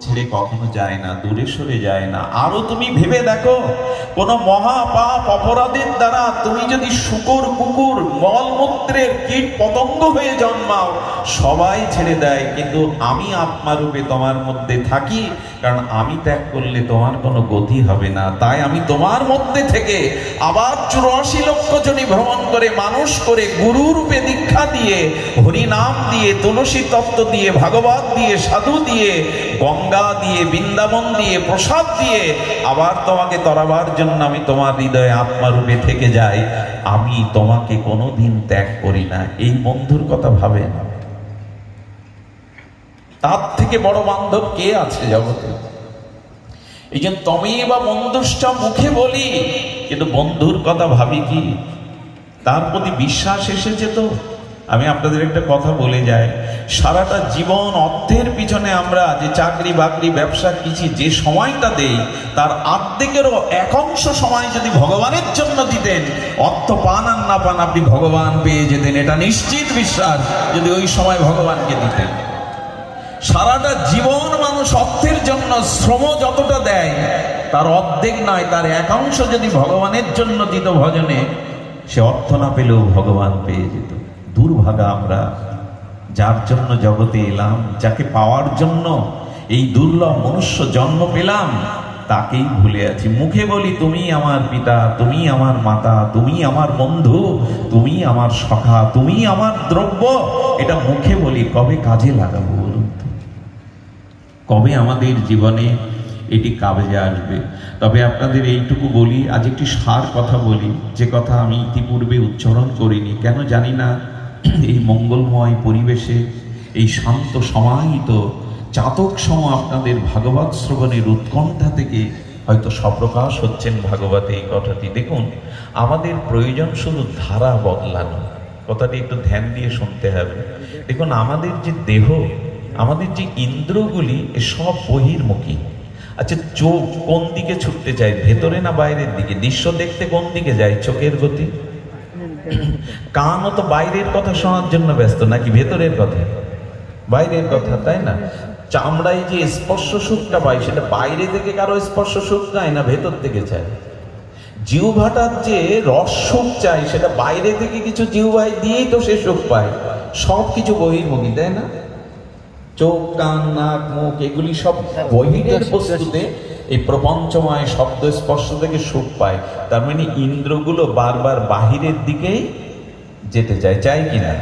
ছেড়ে কখনো যায় না, দূরে সরে যায় না। আরো তুমি ভেবে দেখো, কোন মহাপাপ অপরাধের দ্বারা তুমি যদি শুকর কুকুর মলমূত্রের কীট পতঙ্গ হয়ে জন্মাও, সবাই ছেড়ে দেয়, কিন্তু আমি আত্মারূপে তোমার মধ্যে থাকি, কারণ আমি ত্যাগ করলে তোমার কোনো গতি হবে না। তাই আমি তোমার মধ্যে থেকে আবার 84 লক্ষ জনই ভ্রমণ করে মানুষ করে গুরু রূপে দীক্ষা দিয়ে, হরিনাম দিয়ে, তুলসী তত্ত্ব দিয়ে, ভাগবত দিয়ে, সাধু দিয়ে, গঙ্গা দিয়ে, বৃন্দাবন দিয়ে, প্রসাদ দিয়ে আবার তোমাকে তরাবার জন্য আমি তোমার হৃদয়ে আত্মারূপে থেকে যাই। আমি তোমাকে কোনোদিন ত্যাগ করি না। এই বন্ধুর কথা ভাবেন, তার থেকে বড় বান্ধব কে আছে জগতে? এই জন্য তুমি বা বন্ধুষ্টা মুখে বলি, কিন্তু বন্ধুর কথা ভাবি কি? তার প্রতি বিশ্বাস এসেছে তো? আমি আপনাদের একটা কথা বলে যাই, সারাটা জীবন অর্থের পিছনে আমরা যে চাকরি বাকরি ব্যবসা কিছু যে সময়টা দেই, তার অর্ধেকেরও একাংশ সময় যদি ভগবানের জন্য দিতেন, অর্থ পান আর না পান আপনি ভগবান পেয়ে যেতেন, এটা নিশ্চিত বিশ্বাস। যদি ওই সময় ভগবানকে দিতেন, সারাটা জীবন মানুষ অর্থের জন্য শ্রম যতটা দেয়, তার অর্ধেক নয়, তার একাংশ যদি ভগবানের জন্য দিত ভজনে, সে অর্থ না পেলেও ভগবান পেয়ে যেত। দুর্ভাগা আমরা, যার জন্য জগতে এলাম, যাকে পাওয়ার জন্য এই দুর্লভ মনুষ্য জন্ম পেলাম, তাকেই ভুলে আছি। মুখে বলি তুমি আমার পিতা, তুমি আমার মাতা, তুমি আমার বন্ধু, তুমি আমার সখা, তুমি আমার দ্রব্য, এটা মুখে বলি, কবে কাজে লাগাবো বলুন তো? কবে আমাদের জীবনে এটি কাজে আসবে? তবে আপনাদের এইটুকু বলি, আজ একটি সার কথা বলি, যে কথা আমি ইতিপূর্বে উচ্চারণ করিনি, কেন জানি না। এই মঙ্গলময় পরিবেশে, এই শান্ত সমাহিত চাতক সম আপনাদের ভাগবত শ্রবণের উৎকণ্ঠা থেকে হয়তো সপ্রকাশ হচ্ছেন ভাগবতে এই কথাটি। দেখুন, আমাদের প্রয়োজন শুধু ধারা বদলানো। কথাটি একটু ধ্যান দিয়ে শুনতে হবে। দেখুন, আমাদের যে দেহ, আমাদের যে ইন্দ্রগুলি, সব বহির্মুখী। আচ্ছা, চোখ কোন দিকে ছুটতে চায়, ভেতরে না বাইরের দিকে? দৃশ্য দেখতে কোন দিকে যায় চোখের গতি? কানও তো বাইরের কথা শোনার জন্য ব্যস্ত, নাকি ভেতরের কথা? বাইরের কথা, তাই না? চামড়ায় যে স্পর্শ সুখটা পাই, সেটা বাইরে থেকে কারো স্পর্শ সুখ চায় না, ভেতর থেকে চায়। জিহ্বাটার যে রস সুখ চাই, সেটা বাইরে থেকে কিছু জিহ্বায় দিয়েই তো সে সুখ পায়। সব কিছু বহির্মুখী, তাই না? চোখ, কান, নাক, মুখ, এগুলি সব বহিরের বস্তুতে এই প্রপঞ্চময় শব্দ স্পর্শ থেকে সুখ পায়। তার মানে ইন্দ্রগুলো বারবার বাহিরের দিকেই যেতে চায়, চাই কিনা?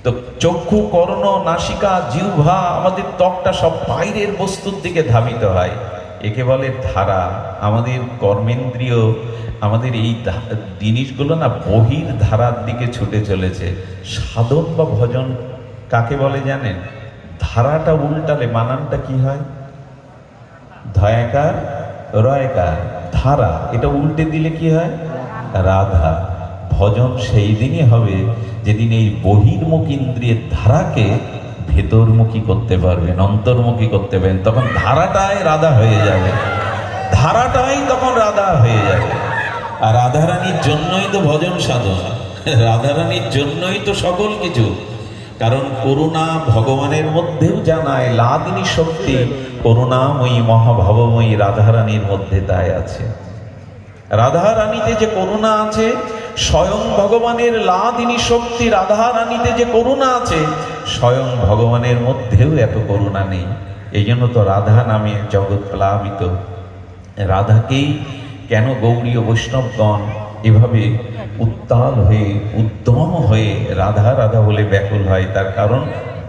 তো চক্ষু, কর্ণ, নাসিকা, জিহ্বা, আমাদের ত্বকটা সব বাইরের বস্তুর দিকে ধাবিত হয়। একে বলে ধারা। আমাদের কর্মেন্দ্রিয়, আমাদের এই জিনিসগুলো না বহির ধারার দিকে ছুটে চলেছে। সাধন বা ভজন কাকে বলে জানেন? ধারাটা উল্টালে বানানটা কি হয়? ধয়াকার রয়কার, ধারা। এটা উল্টে দিলে কি হয়? রাধা। ভজন সেই দিনই হবে যেদিন এই বহির্মুখী ইন্দ্রিয়ের ধারাকে ভেতরমুখী করতে পারবেন, অন্তর্মুখী করতে পারবেন। তখন ধারাটাই রাধা হয়ে যাবে, ধারাটাই তখন রাধা হয়ে যাবে। আর রাধারানীর জন্যই তো ভজন সাধনা, রাধারানীর জন্যই তো সকল কিছু। কারণ করুণা ভগবানের মধ্যেও জানায়, লাদিনী শক্তি করুণাময়ী মহাভবময়ী রাধারানীর মধ্যে তাই আছে। রাধারানীতে যে করুণা আছে, স্বয়ং ভগবানের লাদিনী শক্তি রাধারানীতে যে করুণা আছে, স্বয়ং ভগবানের মধ্যেও এত করুণা নেই। এই জন্য তো রাধা নামে জগৎ প্লাবিত। রাধাকেই কেন গৌড়ীয় বৈষ্ণবগণ এভাবে উত্তাল হয়ে, উদ্যম হয়ে রাধা রাধা বলে ব্যাকুল হয়? তার কারণ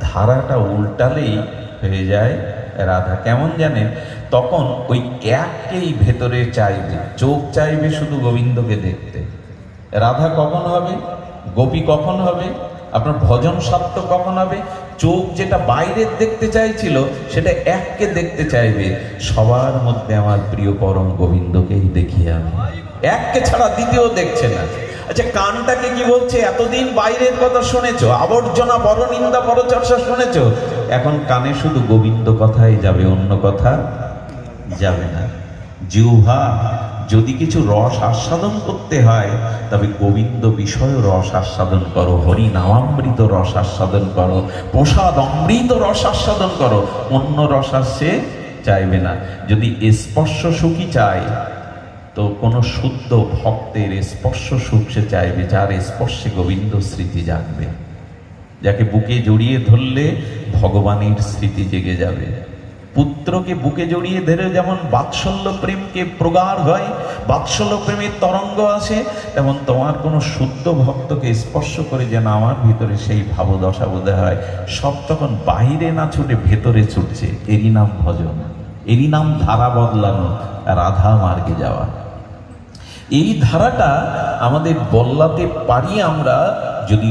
ধারাটা উল্টালেই হয়ে যায় রাধা। কেমন জানেন? তখন ওই এককেই ভেতরে চাইবে, চোখ চাইবে শুধু গোবিন্দকে দেখতে। রাধা কখন হবে? গোপী কখন হবে? আপনার ভজন সার্থক কখন হবে? চোখ যেটা বাইরের দেখতে চাইছিল, সেটা এককে দেখতে চাইবে, সবার মধ্যে আমার প্রিয় পরম গোবিন্দকেই দেখি আমি, এককে ছাড়া দ্বিতীয় দেখছে না। আচ্ছা, কানটাকে কি বলছে? এতদিন বাইরের কথা শুনেছো, আবর্জনা, পরনিন্দা, পরচর্চা শুনেছো, এখন কানে শুধু গোবিন্দ কথাই যাবে, অন্য কথা যাবে না। জিহ্বা যদি কিছু রস আস্বাদন করতে হয় তবে গোবিন্দ বিষয় রস আস্বাদন করো, হরি নামামৃত রস আস্বাদন করো, প্রসাদ অমৃত রস আস্বাদন করো, অন্য রস আসছে চাইবে না। যদি স্পর্শ সুখী চায় তো কোনো শুদ্ধ ভক্তের স্পর্শ সুখ সে চাইবে, যার স্পর্শে গোবিন্দ স্মৃতি জাগবে, যাকে বুকে জড়িয়ে ধরলে ভগবানের স্মৃতি জেগে যাবে। পুত্রকে বুকে জড়িয়ে ধরে যেমন বাৎসল্য প্রেমকে প্রগাঢ় হয়, বাৎসল্য প্রেমের তরঙ্গ আসে, তেমন তোমার কোনো শুদ্ধ ভক্তকে স্পর্শ করে যেন আমার ভিতরে সেই ভাবদশা বোধ হয়। সব তখন বাইরে না ছুটে ভেতরে ছুটছে। এরই নাম ভজন, এরই নাম ধারা বদলানো, রাধা মার্গে যাওয়া। এই ধারাটা আমাদের বদলাতে পারি আমরা যদি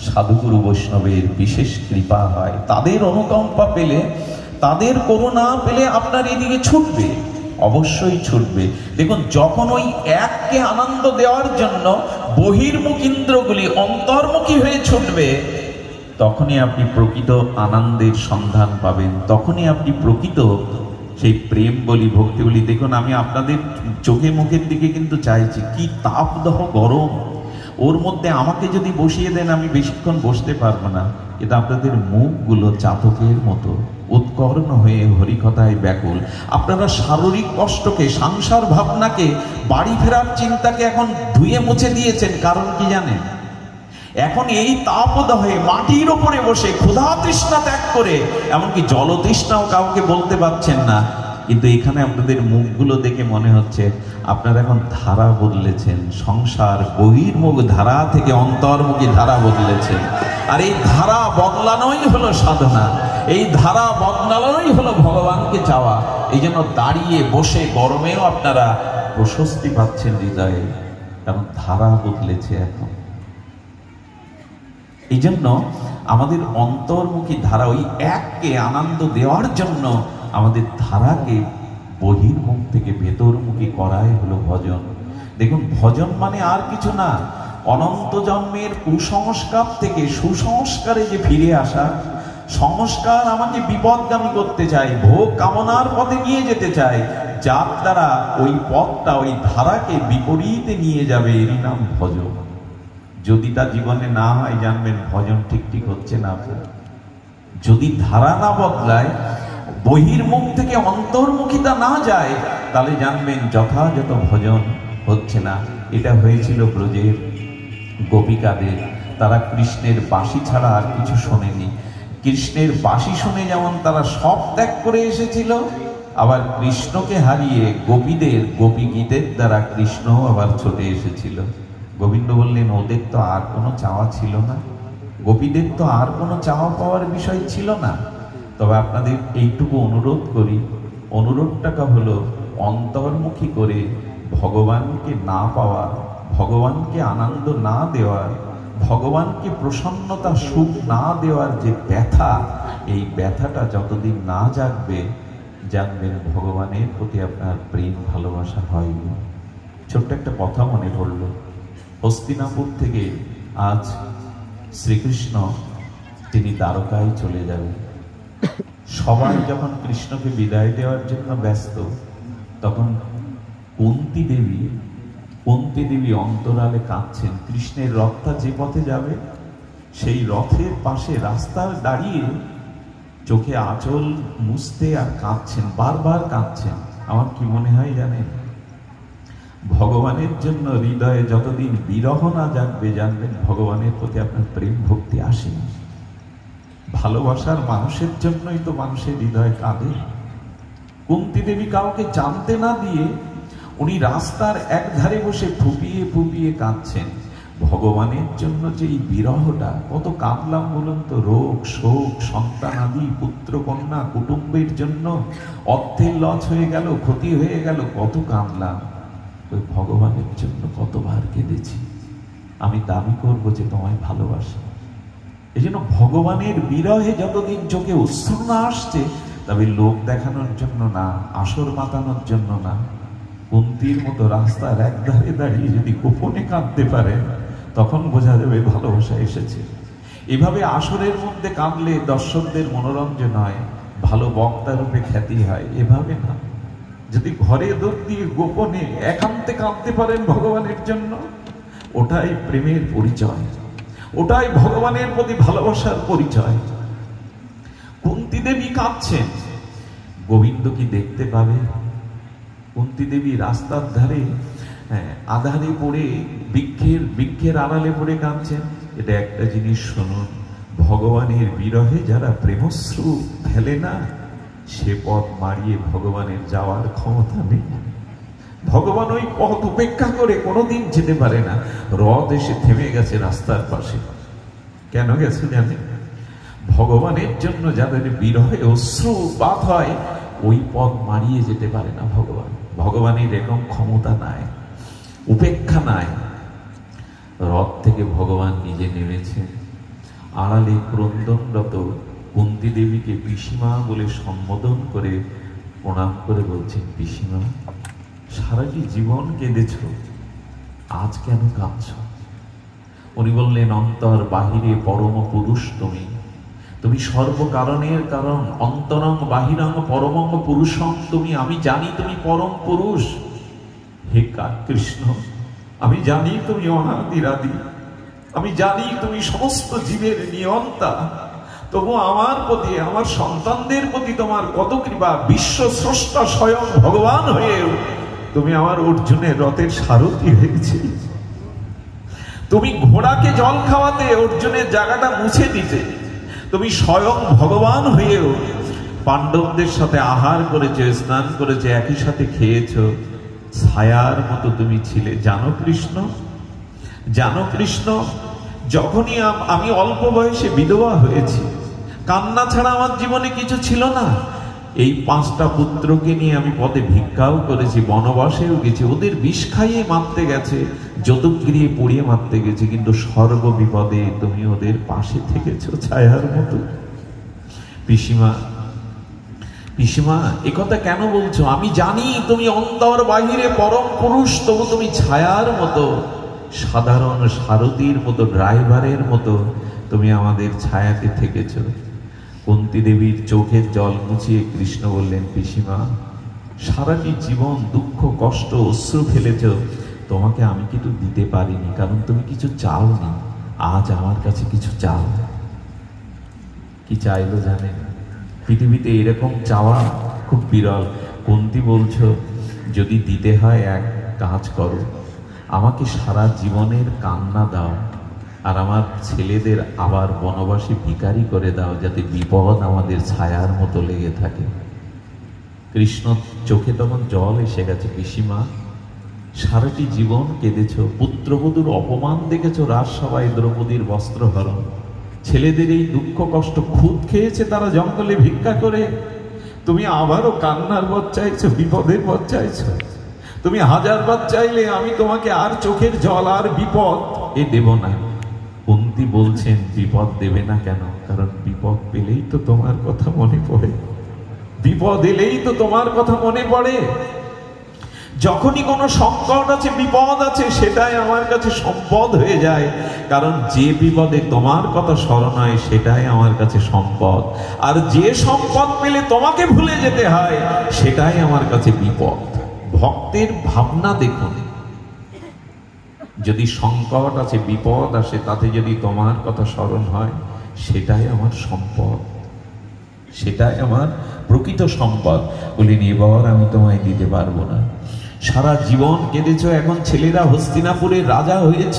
সাধুগুরু বৈষ্ণবের বিশেষ কৃপা হয়, তাদের অনুকম্পা পেলে, তাদের করুণা পেলে আপনার এদিকে ছুটবে, অবশ্যই ছুটবে। দেখুন, যখন ওই এককে আনন্দ দেওয়ার জন্য বহির্মুখ ইন্দ্রগুলি অন্তর্মুখী হয়ে ছুটবে, তখনই আপনি প্রকৃত আনন্দের সন্ধান পাবেন, তখনই আপনি প্রকৃত সেই প্রেম বলি, ভক্তি বলি। দেখুন, আমি আপনাদের চোখে মুখের দিকে কিন্তু চাইছি, কি তাপদাহ গরম, ওর মধ্যে আমাকে যদি বসিয়ে দেন আমি বেশিক্ষণ বসতে পারবো না। কিন্তু আপনাদের মুখগুলো চাতকের মতো উৎকর্ণ হয়ে হরিকথায় ব্যাকুল। আপনারা শারীরিক কষ্টকে, সংসার ভাবনাকে, বাড়ি ফেরার চিন্তাকে এখন ধুয়ে মুছে দিয়েছেন। কারণ কি জানেন? এখন এই তাপদাহে মাটির ওপরে বসে ক্ষুধা তৃষ্ণা ত্যাগ করে, এমনকি জলতৃষ্ণাও কাউকে বলতে পারছেন না। কিন্তু এখানে আপনাদের মুখগুলো দেখে মনে হচ্ছে আপনারা এখন ধারা বদলেছেন, সংসার বহির্মুখ ধারা থেকে অন্তর্মুখী ধারা বদলেছেন। আর এই ধারা বদলানোই হলো সাধনা, এই ধারা বদলানোই হলো ভগবানকে চাওয়া। এই জন্য দাঁড়িয়ে বসে গরমেও আপনারা প্রশস্তি পাচ্ছেন হৃদয়ে, কারণ ধারা বদলেছে এখন। এই জন্য আমাদের অন্তর্মুখী ধারা, ওই এককে আনন্দ দেওয়ার জন্য আমাদের ধারাকে বহির্মুখ থেকে ভেতরমুখী করাই হলো ভজন। দেখুন, ভজন মানে আর কিছু না, অনন্ত জন্মের কুসংস্কার থেকে সুসংস্কারে যে ফিরে আসা। সংস্কার আমাকে বিপদগামী করতে চায়, ভোগ কামনার পথে নিয়ে যেতে চায়, যার দ্বারা ওই পথটা, ওই ধারাকে বিপরীতে নিয়ে যাবে, এরই নাম ভজন। যদি তা জীবনে না হয়, জানবেন ভজন ঠিক হচ্ছে না। যদি ধারা না বদলায়, বহির্মুখ থেকে অন্তর্মুখিতা না যায়, তাহলে জানবেন যথাযথ ভজন হচ্ছে না। এটা হয়েছিল ব্রজের গোপিকাদের। তারা কৃষ্ণের বাঁশি ছাড়া আর কিছু শোনেনি। কৃষ্ণের বাঁশি শুনে যেমন তারা সব ত্যাগ করে এসেছিল, আবার কৃষ্ণকে হারিয়ে গোপীদের গোপী গীতের দ্বারা কৃষ্ণ আবার ছুটে এসেছিল। গোবিন্দ বললেন, ওদের তো আর কোনো চাওয়া ছিল না, গোপীদের তো আর কোনো চাওয়া পাওয়ার বিষয় ছিল না। তবে আপনাদের এইটুকু অনুরোধ করি, অনুরোধটাকে হলো অন্তর্মুখী করে ভগবানকে না পাওয়া, ভগবানকে আনন্দ না দেওয়া, ভগবানকে প্রসন্নতা সুখ না দেওয়ার যে ব্যথা, এই ব্যথাটা যতদিন না জাগবে, জানবেন ভগবানের প্রতি আপনার প্রেম ভালোবাসা হয়নি। ছোট্ট একটা কথা মনে পড়ল, হস্তিনাপুর থেকে আজ শ্রীকৃষ্ণ তিনি দ্বারকায় চলে যাবেন। সবাই যখন কৃষ্ণকে বিদায় দেওয়ার জন্য ব্যস্ত, তখন কুন্তী দেবী অন্তরালে কাঁদছেন। কৃষ্ণের রথটা যে পথে যাবে, সেই রথের পাশে রাস্তায় দাঁড়িয়ে চোখে আঁচল মুছতে আর কাঁদছেন, বারবার কাঁদছেন। আমার কি মনে হয় জানেন? ভগবানের জন্য হৃদয়ে যতদিন বিরহ না জাগবে, জানবেন ভগবানের প্রতি আপনার প্রেম ভক্তি আসেনি। ভালোবাসার মানুষের জন্যই তো মানুষের হৃদয় কাঁদে। কুন্তী দেবী কাউকে জানতে না দিয়ে উনি রাস্তার এক ধারে বসে ফুপিয়ে ফুপিয়ে কাঁদছেন। ভগবানের জন্য যে এই বিরহটা, কত কাঁদলাম বলুন তো। রোগ শোক, সন্তান আদি, পুত্র কন্যা, কুটুম্বের জন্য অর্থের লস হয়ে গেল, ক্ষতি হয়ে গেল, কত কাঁদলাম। ওই ভগবানের জন্য কতবার কেঁদেছি। আমি দাবি করবো যে তোমায় ভালোবাসি। এই জন্য ভগবানের বিরহে যতদিন চোখে অশ্রু না আসছে, তবে লোক দেখানোর জন্য না, আসর মাতানোর জন্য না, কুন্তীর মতো রাস্তার এক ধারে দাঁড়িয়ে যদি গোপনে কাঁদতে পারে, তখন বোঝা যাবে ভালোবাসা এসেছে। এভাবে আসরের মধ্যে কাঁদলে দর্শকদের মনোরঞ্জন হয়, ভালো বক্তা রূপে খ্যাতি হয়। এভাবে না, যদি ঘরে দৌড় দিয়ে গোপনে একান্তে কাঁদতে পারেন ভগবানের জন্য, ওটাই প্রেমের পরিচয়, ওটাই ভগবানের প্রতি ভালোবাসার পরিচয়। কুন্তী দেবী কাঁদছেন, গোবিন্দ কি দেখতে পাবে? কুন্তী দেবী রাস্তার ধারে আধারে পড়ে বৃক্ষের আড়ালে পড়ে কাঁদছেন। এটা একটা জিনিস শুনুন, ভগবানের বিরহে যারা প্রেমশ্রু ফেলে না, সে পথ মারিয়ে ভগবানের যাওয়ার ক্ষমতা নেই। ভগবান ওই পথ উপেক্ষা করে কোনোদিন যেতে পারে না। রথ এসে থেমে গেছে রাস্তার পাশে, কেন গেছে জানেন? ভগবানের জন্য যাদের বিরহে অশ্রুপাত হয়, ওই পথ মারিয়ে যেতে পারে না ভগবান। ভগবানের এরকম ক্ষমতা নাই, উপেক্ষা নাই। রথ থেকে ভগবান নিজে নেমেছেন, আড়ালে ক্রন্দনরত কুন্তী দেবীকে পিসিমা বলে সম্বোধন করে প্রণাম করে বলছেন, পিসিমা, সারাটি জীবন কেঁদেছ, আজ কেন কাঁদছ? উনি বললেন, অন্তর বাহিরে পরম পুরুষ তুমি, তুমি সর্বকারণের কারণ, অন্তরং বাহিরং পরমং পুরুষং তুমি। আমি জানি তুমি পরম পুরুষ। হে কৃষ্ণ, আমি জানি তুমি অনাদিরাদি, আমি জানি তুমি সমস্ত জীবের নিয়ন্তা। তবু আমার প্রতি, আমার সন্তানদের প্রতি তোমার কত কৃপা। বিশ্ব স্রষ্টা স্বয়ং ভগবান হয়েও তুমি আমার অর্জুনের রথের সারথি হয়েছে। তুমি ঘোড়াকে জল খাওয়াতে, অর্জুনের জায়গাটা মুছে দিতে। তুমি স্বয়ং ভগবান হয়েও পাণ্ডবদের সাথে আহার করেছে, স্নান করেছে, একই সাথে খেয়েছ। ছায়ার মতো তুমি ছিলে। জানো কৃষ্ণ, জানো কৃষ্ণ, যখনই আমি অল্প বয়সে বিধবা হয়েছি, কান্না ছাড়া আমার জীবনে কিছু ছিল না। এই 5টা পুত্রকে নিয়ে আমি পথে ভিক্ষাও করেছি, বনবাসেও গেছি, ওদের বিষ খাইয়ে মারতে গেছে, যদুগৃহে পুড়িয়ে মারতে গেছি, কিন্তু সর্ব বিপদে তুমি ওদের পাশে থেকেছ ছায়ার মতো। পিসিমা, পিসিমা, একথা কেন বলছো? আমি জানি তুমি অন্তর বাহিরে পরম পুরুষ, তবু তুমি ছায়ার মতো, সাধারণ সারথীর মতো, ড্রাইভারের মতো তুমি আমাদের ছায়াতে থেকেছ। কুন্তী দেবীর চোখের জল মুছিয়ে কৃষ্ণ বললেন, পিসিমা, সারাটি জীবন দুঃখ কষ্ট অশ্রু ফেলেছ, তোমাকে আমি কিছু দিতে পারিনি, কারণ তুমি কিছু চাওনি। আজ আমার কাছে কিছু চাও। কি চাইলো জানেন? পৃথিবীতে এরকম চাওয়া খুব বিরল। কুন্তী বলছো, যদি দিতে হয় এক কাজ করো, আমাকে সারা জীবনের কান্না দাও, আর আমার ছেলেদের আবার বনবাসী ভিখারি করে দাও, যাতে বিপদ আমাদের ছায়ার মতো লেগে থাকে। কৃষ্ণ চোখে তখন জল এসে গেছে। পিসিমা, সারাটি জীবন কেঁদেছ, পুত্রবধূর অপমান দেখেছ, রাজসভায় দ্রৌপদীর বস্ত্রহরণ, ছেলেদের এই দুঃখ কষ্ট, খুদ খেয়েছে তারা জঙ্গলে ভিক্ষা করে। তুমি আবারও কান্নার বধ চাইছো, বিপদের বধ চাইছো। তুমি 1000বার চাইলে আমি তোমাকে আর চোখের জল আর বিপদ এ দেব না। কুন্তী বলছেন, বিপদ দেবে না কেন? কারণ বিপদ পেলেই তো তোমার কথা মনে পড়ে, বিপদ এলেই তো তোমার কথা মনে পড়ে। যখনই কোনো সংকট আছে, বিপদ আছে, সেটাই আমার কাছে সম্পদ হয়ে যায়। কারণ যে বিপদে তোমার কথা স্মরণ হয়, সেটাই আমার কাছে সম্পদ। আর যে সম্পদ পেলে তোমাকে ভুলে যেতে হয়, সেটাই আমার কাছে বিপদ। ভক্তের ভাবনা দেখুন, যদি সংকট আছে, বিপদ আসে, তাতে যদি তোমার কথা স্মরণ হয়, সেটাই আমার সম্পদ, সেটাই আমার প্রকৃত সম্পদ। বলিনি, এবার আমি তোমায় দিতে পারবো না। সারা জীবন কেঁদেছ, এখন ছেলেরা হস্তিনাপুরের রাজা হয়েছ,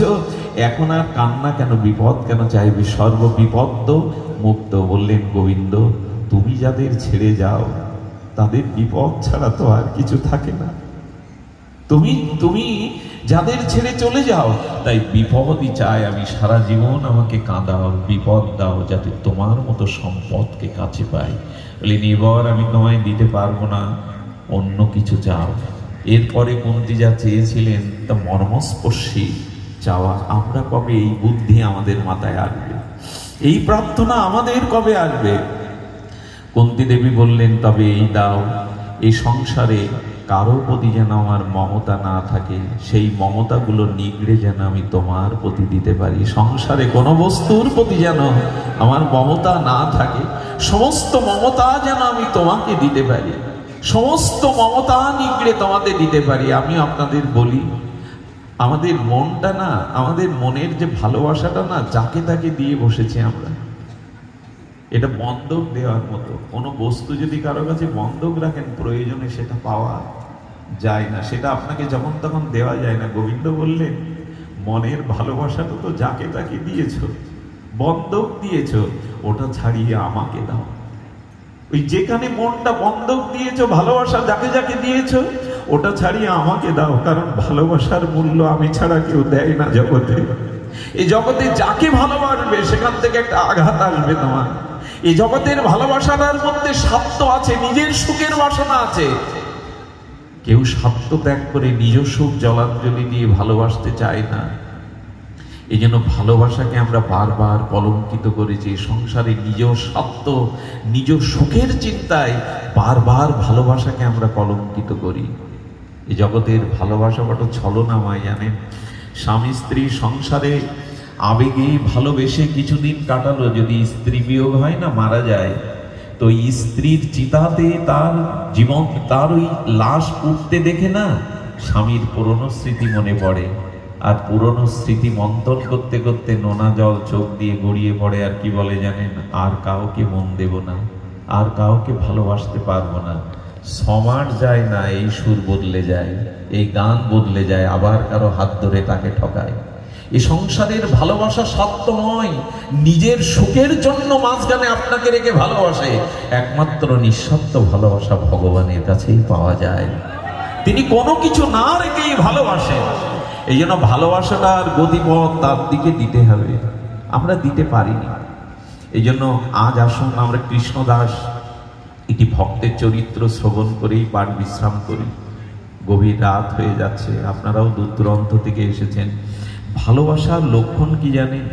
এখন আর কান্না কেন, বিপদ কেন চাইবে? সর্ব বিপদ মুক্ত। বললেন, গোবিন্দ, তুমি যাদের ছেড়ে যাও, তাদের বিপদ ছাড়া তো আর কিছু থাকে না। তুমি যাদের ছেড়ে চলে যাও, তাই বিপদই চাই আমি। সারা জীবন আমাকে কাঁদাও, বিপদ দাও, যাতে তোমার মতো সম্পদকে কাছে পাই। বলিনি, এবার আমি তোমায় দিতে পারবো না, অন্য কিছু চাও। এরপরে কুন্তী যা চেয়েছিলেন তা মর্মস্পর্শী চাওয়া। আমরা কবে এই বুদ্ধি আমাদের মাথায় আসবে? এই প্রার্থনা আমাদের কবে আসবে? কুন্তী দেবী বললেন, তবে এই দাও, এই সংসারে কারো প্রতি যেন আমার মমতা না থাকে, সেই মমতাগুলো নিগড়ে যেন আমি তোমার প্রতি দিতে পারি। সংসারে কোনো বস্তুর প্রতি যেন আমার মমতা না থাকে, সমস্ত মমতা যেন আমি তোমাকে দিতে পারি। সমস্ত মমতা নিগড়ে তোমাদের দিতে পারি। আমি আপনাদের বলি, আমাদের মনটা না, আমাদের মনের যে ভালোবাসাটা না, যাকে তাকে দিয়ে বসেছি আমরা। এটা বন্ধক দেওয়ার মতো। কোনো বস্তু যদি কারো কাছে বন্ধক রাখেন, প্রয়োজনে সেটা পাওয়া যায় না, সেটা আপনাকে যখন তখন দেওয়া যায় না। গোবিন্দ বললেন, মনের ভালোবাসাটা তো যাকে তাকে দিয়েছ, বন্ধক দিয়েছ, ওটা ছাড়িয়ে আমাকে দাও। ওই যেখানে মনটা বন্ধক দিয়েছ, ভালোবাসা যাকে যাকে দিয়েছ, ওটা ছাড়িয়ে আমাকে দাও। কারণ ভালোবাসার মূল্য আমি ছাড়া কেউ দেয় না জগতে। এই জগতে যাকে ভালোবাসবে সেখান থেকে একটা আঘাত আসবে তোমার। এই জগতের ভালোবাসাটার মধ্যে স্বার্থ আছে, নিজের সুখের বাসনা আছে। কেউ স্বার্থ ত্যাগ করে নিজ সুখ জলাঞ্জলি দিয়ে ভালোবাসতে চায় না। এই জন্য ভালোবাসাকে আমরা বারবার কলঙ্কিত করেছি। সংসারে নিজ স্বার্থ, নিজ সুখের চিন্তায় বারবার ভালোবাসাকে আমরা কলঙ্কিত করি। এই জগতের ভালোবাসা বড় ছলনাময়, জানেন। স্বামী স্ত্রী সংসারে আবেগে ভালোবেসে কিছুদিন কাটালো, যদি স্ত্রী বিয়োগ হয় না, মারা যায়, তো স্ত্রীর চিতাতে তার জীবন, তার ওই লাশ উঠতে দেখে না, স্বামীর পুরনো স্মৃতি মনে পড়ে। আর পুরনো স্মৃতি মন্থন করতে করতে নোনা জল চোখ দিয়ে গড়িয়ে পড়ে। আর কি বলে জানেন? আর কাউকে মন দেব না, আর কাউকে ভালোবাসতে পারবো না। সমাজ যায় না, এই সুর বদলে যায়, এই গান বদলে যায়, আবার কারো হাত ধরে তাকে ঠকায়। এই সংসারের ভালোবাসা সত্য নয়। নিজের সুখের জন্য মাঝখানে আপনাকে রেখে ভালোবাসে। একমাত্র নিঃস্বার্থ ভালোবাসা ভগবানের কাছেই পাওয়া যায়। তিনি কোনো কিছু না রেখেই ভালোবাসেন। এই জন্য ভালোবাসাটার গতিপথ তার দিকে দিতে হবে, আমরা দিতে পারিনি। এই জন্য আজ আসুন আমরা কৃষ্ণদাস একটি ভক্তের চরিত্র শ্রবণ করেই পাঠ বিশ্রাম করি। গভীর রাত হয়ে যাচ্ছে, আপনারাও দূর দূরান্ত থেকে এসেছেন। ভালোবাসার লক্ষণ কি জানেন?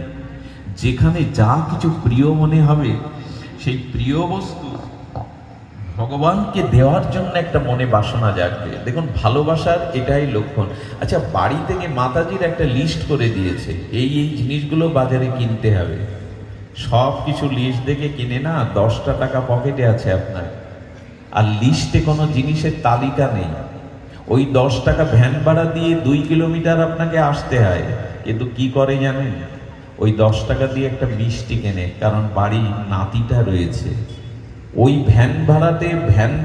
যেখানে যা কিছু প্রিয় মনে হবে, সেই প্রিয় বস্তু ভগবানকে দেওয়ার জন্য একটা মনে বাসনা জাগবে। দেখুন, ভালোবাসার এটাই লক্ষণ। আচ্ছা, বাড়ি থেকে মাতাজির একটা লিস্ট করে দিয়েছে, এই এই জিনিসগুলো বাজারে কিনতে হবে। সব কিছু লিস্ট দেখে কিনে না, 10টা টাকা পকেটে আছে আপনার, আর লিস্টে কোনো জিনিসের তালিকা নেই। ওই 10 টাকা ভ্যান ভাড়া দিয়ে 2 কিলোমিটার আপনাকে আসতে হয়। কিন্তু কি করে জানেন? ওই 10 টাকা দিয়ে একটা মিষ্টি কেনে, কারণ বাড়ি নাতিটা রয়েছে। ওই ভ্যান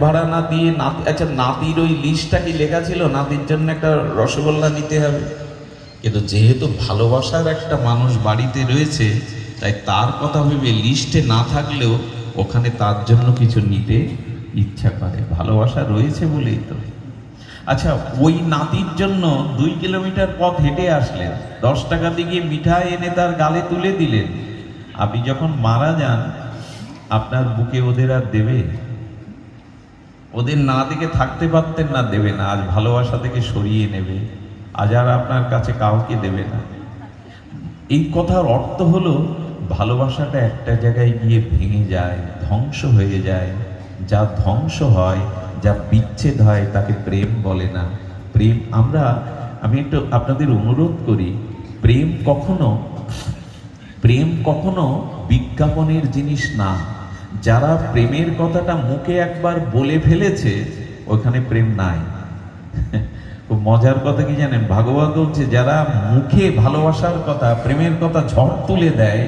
ভাড়া না দিয়ে নাতি, আচ্ছা নাতির ওই লিস্টটা কি লেখা ছিল, নাতির জন্য একটা রসগোল্লা নিতে হবে। কিন্তু যেহেতু ভালোবাসার একটা মানুষ বাড়িতে রয়েছে, তাই তার কথা ভেবে লিস্টে না থাকলেও ওখানে তার জন্য কিছু নিতে ইচ্ছা করে। ভালোবাসা রয়েছে বলেই তো। আচ্ছা, ওই নাতির জন্য 2 কিলোমিটার পথ হেঁটে আসলেন, 10 টাকা দিয়ে মিঠাই এনে তার গালে তুলে দিলেন। আপনি যখন মারা যান, আপনার বুকে ওদের আর দেবে? ওদের না দেখে থাকতে পারতেন না, দেবে না। আজ ভালোবাসা থেকে সরিয়ে নেবে, আজ আর আপনার কাছে কাউকে দেবে না। এই কথার অর্থ হলো, ভালোবাসাটা একটা জায়গায় গিয়ে ভেঙে যায়, ধ্বংস হয়ে যায়। যা ধ্বংস হয়, যা বিচ্ছেদ হয়, তাকে প্রেম বলে না। প্রেম আমি একটু আপনাদের অনুরোধ করি, প্রেম কখনো বিজ্ঞাপনের জিনিস না। যারা প্রেমের কথাটা মুখে একবার বলে ফেলেছে, ওখানে প্রেম নাই। খুব মজার কথা কি জানেন? ভাগবত বলছে, যারা মুখে ভালোবাসার কথা, প্রেমের কথা ঝড় তুলে দেয়,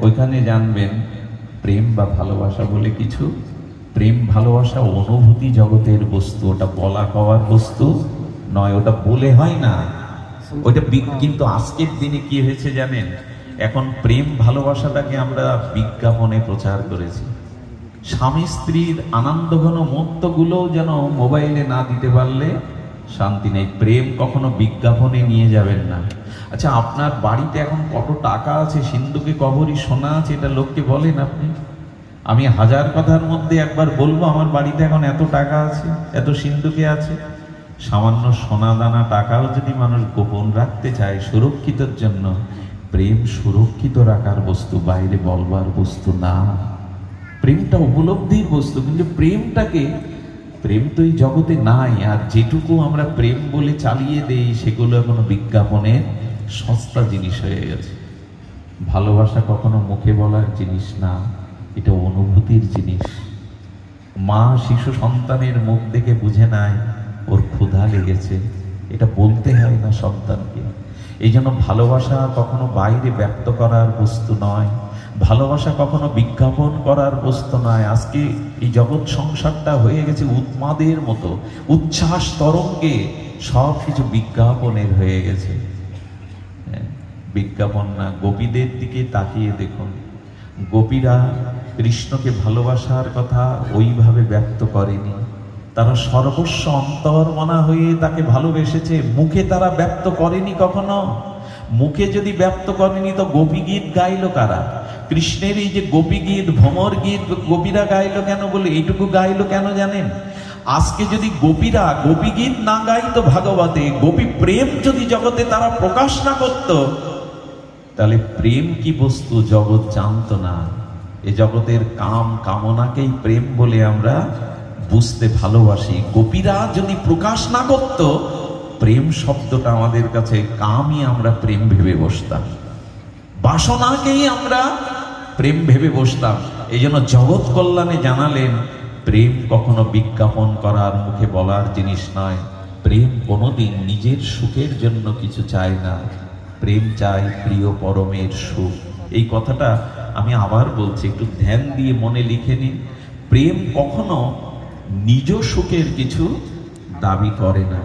ওইখানে জানবেন প্রেম বা ভালোবাসা বলে কিছু। প্রেম ভালোবাসা অনুভূতি জগতের বস্তু, ওটা বলা কওয়ার বস্তু নয়, ওটা বলে হয় না ওইটা। কিন্তু আজকের দিনে কি হয়েছে জানেন? এখন প্রেম ভালোবাসাটাকে আমরা বিজ্ঞাপনে প্রচার করেছি। স্বামী স্ত্রীর আনন্দঘন মুহূর্তগুলোও যেন মোবাইলে না দিতে পারলে শান্তি নেই। প্রেম কখনো বিজ্ঞাপনে নিয়ে যাবেন না। আচ্ছা, আপনার বাড়িতে এখন কত টাকা আছে, সিন্ধুকে কবরী সোনা আছে, এটা লোককে বলেন আপনি? আমি 1000 কথার মধ্যে একবার বলবো, আমার বাড়িতে এখন এত টাকা আছে, এত সিন্ধুকে আছে। সামান্য সোনা দানা টাকাও যদি মানুষ গোপন রাখতে চায় সুরক্ষিতর জন্য, প্রেম সুরক্ষিত রাখার বস্তু, বাইরে বলবার বস্তু না। প্রেমটা উপলব্ধির বস্তু, কিন্তু প্রেম তো এই জগতে নাই। আর যেটুকু আমরা প্রেম বলে চালিয়ে দেই, সেগুলো এখনো বিজ্ঞাপনের সস্তা জিনিস হয়ে গেছে। ভালোবাসা কখনো মুখে বলার জিনিস না, এটা অনুভূতির জিনিস। মা শিশু সন্তানের মুখ দেখে বুঝে নেয় ওর ক্ষুধা লেগেছে, এটা বলতে হয় না সন্তানকে। এই জন্য ভালোবাসা কখনো বাইরে ব্যক্ত করার বস্তু নয়, ভালোবাসা কখনো বিজ্ঞাপন করার বস্তু নয়। আজকে এই জগৎ সংসারটা হয়ে গেছে উন্মাদের মতো, উচ্ছ্বাস তরঙ্গে সব কিছু বিজ্ঞাপনের হয়ে গেছে। বিজ্ঞাপন না, গোপীদের দিকে তাকিয়ে দেখুন, গোপীরা কৃষ্ণকে ভালোবাসার কথা ওইভাবে ব্যক্ত করেনি, তারা সর্বস্ব অন্তর্মনা হয়ে তাকে ভালোবেসেছে। মুখে তারা ব্যক্ত করেনি কখনো। মুখে যদি ব্যক্ত করেনি তো গোপী গীত গাইলো কারা? কৃষ্ণের এই যে গোপী গীত, ভ্রমর গীত গোপীরা গাইলো কেন? বলে এইটুকু গাইলো কেন জানেন? আজকে যদি গোপীরা গোপী গীত না গাইতো ভাগবতে, গোপী প্রেম যদি জগতে তারা প্রকাশ না করত, তাহলে প্রেম কি বস্তু জগৎ জানতো না। এ জগতের কাম কামনাকেই প্রেম বলে আমরা বুঝতে ভালোবাসি। গোপীরা যদি প্রকাশ না করত প্রেম শব্দটা আমাদের কাছে, কামই আমরা প্রেম ভেবে বসতাম, বাসনাকেই আমরা প্রেম ভেবে বসতাম। এই জন্য জগৎ কল্যাণে জানালেন প্রেম কখনো বিজ্ঞাপন করার মুখে বলার জিনিস নয়। প্রেম কোনোদিন নিজের সুখের জন্য কিছু চায় না, প্রেম চাই প্রিয় পরমের সুখ। এই কথাটা আমি আবার বলছি, একটু ধ্যান দিয়ে মনে লিখে নিন। প্রেম কখনো নিজ সুখের কিছু দাবি করে না,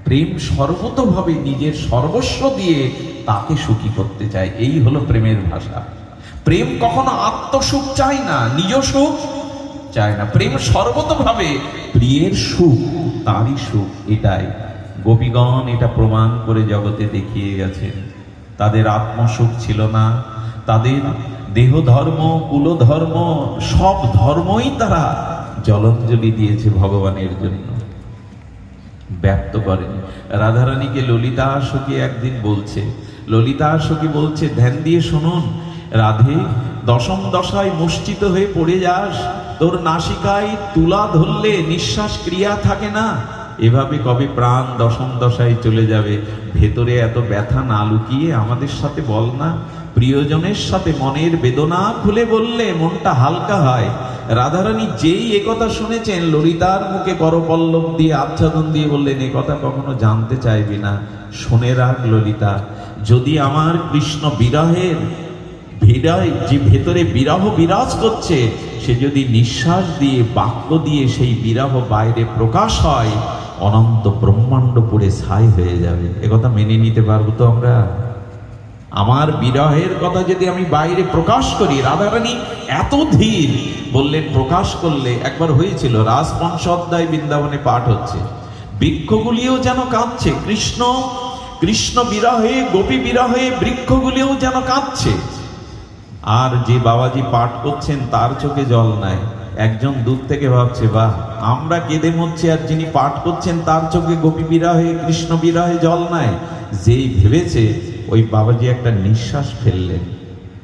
প্রেম সর্বতভাবে নিজের সর্বস্ব দিয়ে তাকে সুখী করতে চায়। এই হলো প্রেমের ভাষা। প্রেম কখনো আত্মসুখ চায় না, নিজ সুখ চায় না। প্রেম সর্বতভাবে প্রিয়ের সুখ, তারই সুখ, এটাই। গোপীগণ এটা প্রমাণ করে জগতে দেখিয়ে গেছেন। তাদের আত্মসুখ ছিল না, তাদের দেহ ধর্ম, কুলধর্ম, সব ধর্মই তারা জলাঞ্জলি দিয়েছে ভগবানের জন্য, ব্যক্ত করেন। রাধারানীকে ললিতা সখী একদিন বলছে, ললিতা সখী বলছে, ধ্যান দিয়ে শুনুন রাধে, দশম দশায় মুষ্টিত হয়ে পড়ে যাস, তোর নাসিকায় তুলা ধরলে নিঃশ্বাস ক্রিয়া থাকে না, এভাবে কবে প্রাণ দশম দশায় চলে যাবে? ভেতরে এত ব্যথা না লুকিয়ে আমাদের সাথে বল না। প্রিয়জনের সাথে মনের বেদনা খুলে বললে মনটা হালকা হয়। রাধারানী যেই একথা শুনেছেন, ললিতার মুখে করপল্লব দিয়ে আচ্ছাদন দিয়ে বললেন, এ কথা কখনো জানতে চাইবি না। শুনে রাখ ললিতা, যদি আমার কৃষ্ণ বিরহের যে ভেতরে বিরহ বিরাজ করছে, সে যদি নিঃশ্বাস দিয়ে বাক্য দিয়ে সেই বিরহ বাইরে প্রকাশ হয়, অনন্ত ব্রহ্মাণ্ড পুড়ে ছাই হয়ে যাবে। একথা মেনে নিতে পারবো তো আমরা? আমার বিরহের কথা যদি আমি বাইরে প্রকাশ করি, রাধারানী এত ধীর বললেন, প্রকাশ করলে একবার হয়েছিল রাজপঞ্চ অধ্যায় বৃন্দাবনে পাঠ হচ্ছে, বৃক্ষগুলিও যেন কাঁদছে, কৃষ্ণ বিরহে, গোপী বিরহে বৃক্ষগুলিও যেন কাঁদছে। আর যে বাবাজি পাঠ করছেন তার চোখে জল নাই। একজন দূর থেকে ভাবছে, বাহ, আমরা কেঁদে মরছি আর যিনি পাঠ করছেন তার চোখে গোপী বিরহে, কৃষ্ণ বিরহে জল নাই। যেই ভেবেছে, ওই বাবাজি একটা নিঃশ্বাস ফেললেন।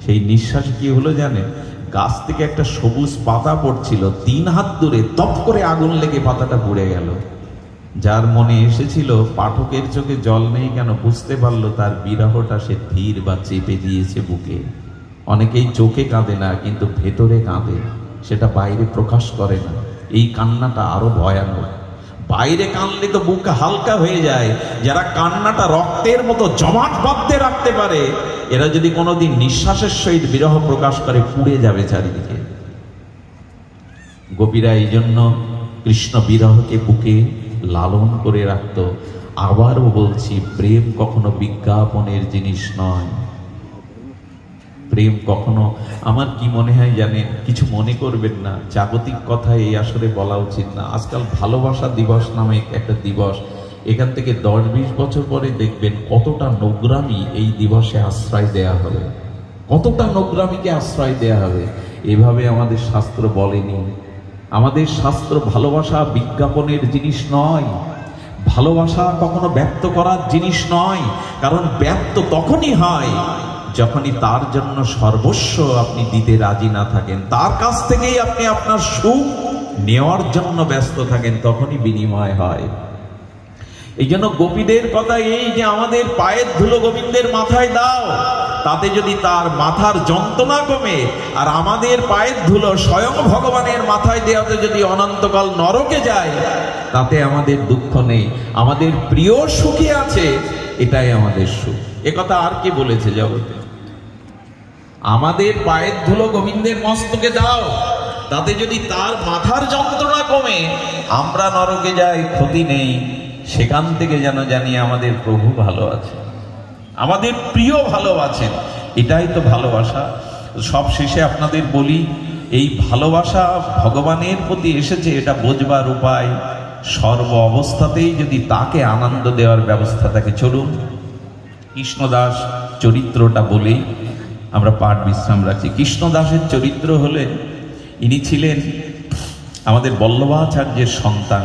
সেই নিঃশ্বাস কি হলো জানেন? গাছ থেকে একটা সবুজ পাতা পড়ছিল, 3 হাত দূরে তপ করে আগুন লেগে পাতাটা পুড়ে গেল। যার মনে এসেছিল পাঠকের চোখে জল নেই কেন, বুঝতে পারলো তার বিরহটা সে ধীর বা চেপে দিয়েছে বুকে। অনেকেই চোখে কাঁদে না, কিন্তু ভেতরে কাঁদে, সেটা বাইরে প্রকাশ করে না। এই কান্নাটা আরো ভয়ানক। বাইরে কাঁদলে তো বুক হালকা হয়ে যায়। যারা কান্নাটা রক্তের মতো জমাট বাঁধতে রাখতে পারে, এরা যদি কোনোদিন নিঃশ্বাসের সহিত বিরহ প্রকাশ করে, পুড়ে যাবে চারিদিকে। গোপীরা এই জন্য কৃষ্ণ বিরহকে বুকে লালন করে রাখত। আবারও বলছি, প্রেম কখনো বিজ্ঞাপনের জিনিস নয়। প্রেম কখনো, আমার কি মনে হয় জানেন, কিছু মনে করবেন না, জাগতিক কথা এই আসলে বলা উচিত না। আজকাল ভালোবাসা দিবস নামে একটা দিবস, এখান থেকে 10-20 বছর পরে দেখবেন কতটা নোংরামি এই দিবসে আশ্রয় দেয়া হবে, কতটা নোংরামিকে আশ্রয় দেয়া হবে। এভাবে আমাদের শাস্ত্র বলেনি। আমাদের শাস্ত্র ভালোবাসা বিজ্ঞাপনের জিনিস নয়, ভালোবাসা কখনো ব্যক্ত করার জিনিস নয়। কারণ ব্যক্ত তখনই হয় যখনই তার জন্য সর্বস্ব আপনি দিতে রাজি না থাকেন, তার কাছ থেকেই আপনি আপনার সুখ নেওয়ার জন্য ব্যস্ত থাকেন, তখনই বিনিময় হয়। এই জন্য গোপীদের কথা এই যে আমাদের পায়ের ধুলো গোবিন্দের মাথায় দাও, তাতে যদি তার মাথার যন্ত্রণা কমে, আর আমাদের পায়ের ধুলো স্বয়ং ভগবানের মাথায় দেওয়াতে যদি অনন্তকাল নরকে যায়, তাতে আমাদের দুঃখ নেই, আমাদের প্রিয় সুখী আছে, এটাই আমাদের সুখ। একথা আর কে বলেছে জগতে? আমাদের পায়ের ধুলো গোবিন্দের মস্তকে দাও, তাতে যদি তার মাথার যন্ত্রণা কমে, আমরা নরকে যাই, ক্ষতি নেই, সেখান থেকে যেন জানি আমাদের প্রভু ভালো আছে, আমাদের প্রিয় ভালো আছেন। এটাই তো ভালোবাসা। সব শেষে আপনাদের বলি, এই ভালোবাসা ভগবানের প্রতি এসেছে, এটা বোঝবার উপায় সর্ব অবস্থাতেই যদি তাকে আনন্দ দেওয়ার ব্যবস্থা থাকে। চলুন কৃষ্ণদাস চরিত্রটা বলেই আমরা পাঠ বিশ্রাম রাখছি। কৃষ্ণদাসের চরিত্র হলেন, ইনি ছিলেন আমাদের বল্লভাচার্যের সন্তান।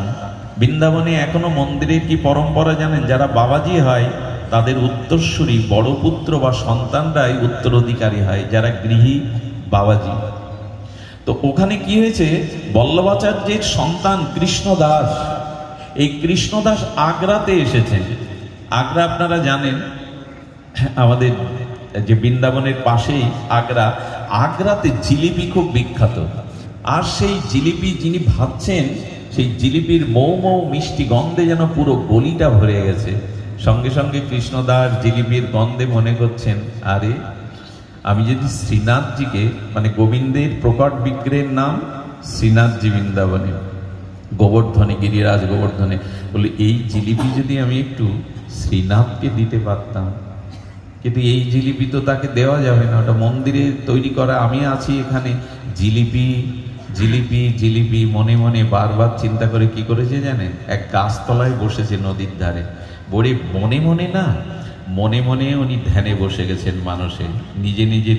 বৃন্দাবনে এখনো মন্দিরের কি পরম্পরা জানেন? যারা বাবাজি হয় তাদের উত্তরসূরি বড় পুত্র বা সন্তানরাই উত্তরাধিকারী হয়, যারা গৃহী বাবাজি। তো ওখানে কি হয়েছে, বল্লভাচার্যের সন্তান কৃষ্ণদাস, এই কৃষ্ণদাস আগ্রাতে এসেছেন। আগ্রা আপনারা জানেন আমাদের যে বৃন্দাবনের পাশেই আগ্রা, আগ্রাতে জিলিপি খুব বিখ্যাত। আর সেই জিলিপি যিনি ভাবছেন, সেই জিলিপির মৌ মৌ মিষ্টি গন্ধে যেন পুরো গলিটা ভরে গেছে। সঙ্গে সঙ্গে কৃষ্ণদাস জিলিপির গন্ধে মনে করছেন, আরে আমি যদি শ্রীনাথজিকে, মানে গোবিন্দের প্রকট বিগ্রহের নাম শ্রীনাথজি বৃন্দাবনে, গোবর্ধনে, গিরিরাজ গোবর্ধনে, বলে এই জিলিপি যদি আমি একটু শ্রীনাথকে দিতে পারতাম। কিন্তু এই জিলিপি তো তাকে দেওয়া যাবে না, ওটা মন্দিরে তৈরি করা। আমি আছি এখানে, জিলিপি জিলিপি জিলিপি মনে মনে বারবার চিন্তা করে কি করেছে জানেন? এক গাছতলায় বসেছে নদীর ধারে, বড়ে মনে মনে না, মনে মনে উনি ধ্যানে বসে গেছেন। মানুষে নিজে নিজে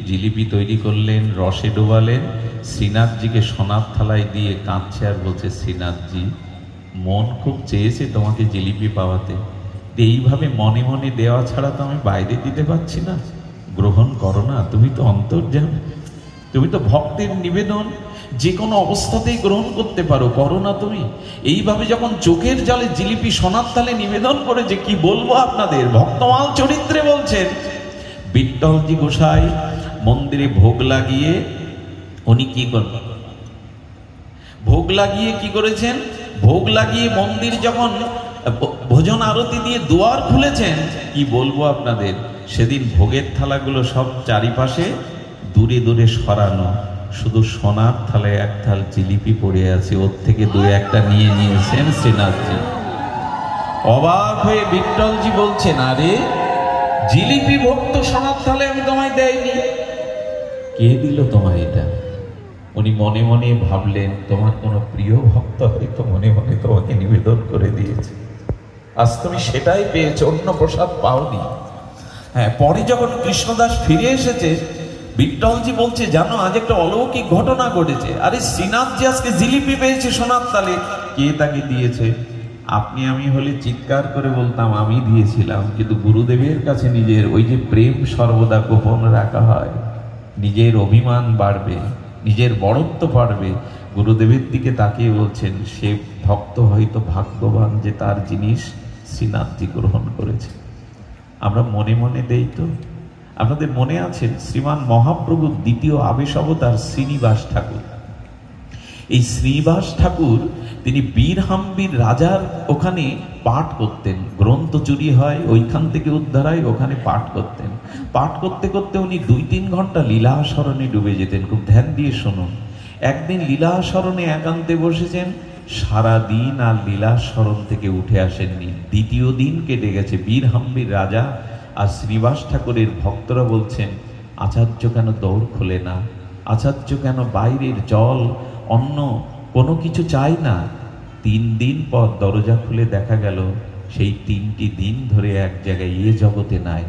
জিলিপি তৈরি করলেন, রসে ডোবালেন, শ্রীনাথজিকে সোনার থালায় দিয়ে কাঁদছে আর বলছে, শ্রীনাথজি মন খুব চেয়েছে তোমাকে জিলিপি পাওয়াতে, এইভাবে মনে মনে দেওয়া ছাড়া তো আমি বাইরে দিতে পারছি না, গ্রহণ করো না, তুমি তো অন্তর্যামী, তুমি তো ভক্তের নিবেদন যে কোনো অবস্থাতেই গ্রহণ করতে পারো, করো না তুমি। এইভাবে যখন চোখের জলে জিলিপি সোনার তালে নিবেদন করেছে, কি বলবো আপনাদের, ভক্তমাল চরিত্রে বলছেন। বিট্টলজি গোসাই মন্দিরে ভোগ লাগিয়ে উনি কি করবেন, ভোগ লাগিয়ে কি করেছেন, ভোগ লাগিয়ে মন্দির যখন ভোজন আরতি দিয়ে দুয়ার খুলেছেন, কি বলবো আপনাদের, সেদিন ভোগের থালাগুলো সব চারিপাশে দূরে দূরে সরানো, শুধু সোনার থালায় এক থাল জিলিপি পড়ে আছে, ওর থেকে দু একটা নিয়ে নিয়েছেন শ্রীনাথজি। অবাক হয়ে বিট্টলজি বলছেন, আরে জিলিপি ভোগ তো সোনার থালে আমি তোমায় দেয়নি, কে দিল তোমায় এটা? উনি মনে মনে ভাবলেন, তোমার কোনো প্রিয় ভক্ত হয়তো মনে মনে তোমাকে নিবেদন করে দিয়েছে, আজ তুমি সেটাই পেয়েছো, অন্য প্রসাদ পাওনি। হ্যাঁ, পরে যখন কৃষ্ণদাস ফিরে এসেছে, বিট্টলজি বলছে, জানো আজ একটা অলৌকিক ঘটনা ঘটেছে। আরে শ্রীনাথজি আজকে জিলিপি পেয়েছে সোনার তালে, কে তাকে দিয়েছে? আপনি আমি হলে চিৎকার করে বলতাম আমি দিয়েছিলাম, কিন্তু গুরুদেবের কাছে নিজের ওই যে প্রেম সর্বদা গোপন রাখা হয়, নিজের অভিমান বাড়বে, নিজের বড়ত্ব বাড়বে। গুরুদেবের দিকে তাকিয়ে বলছেন, সে ভক্ত হয়তো ভাগ্যবান যে তার জিনিস শ্রীনাথজি গ্রহণ করেছে। আমরা মনে মনে দেই তো। আপনাদের মনে আছেন শ্রীমান মহাপ্রভুর দ্বিতীয় আবেশ অবতার শ্রীনিবাস ঠাকুর। এই শ্রীনিবাস ঠাকুর তিনি বীরহাম্বির রাজার ওখানে পাঠ করতেন, গ্রন্থ চুরি হয় ওইখান থেকে উদ্ধার হয়, ওখানে পাঠ করতেন। পাঠ করতে করতে উনি 2-3 ঘন্টা লীলাস্মরণে ডুবে যেতেন। খুব ধ্যান দিয়ে শুনুন। একদিন লীলাস্মরণে একান্তে বসেছেন, সারা দিন আর লীলাস্মরণ থেকে উঠে আসেননি। দ্বিতীয় দিন কেটে গেছে, বীরহাম্বির রাজা আর শ্রীনিবাস ঠাকুরের ভক্তরা বলছেন, আচার্য কেন দৌড় খোলে না, আচার্য কেন বাইরের জল অন্য কোনো কিছু চাই না। 3 দিন পর দরজা খুলে দেখা গেল সেই 3টি দিন ধরে এক জায়গায় এ জগতে নাই।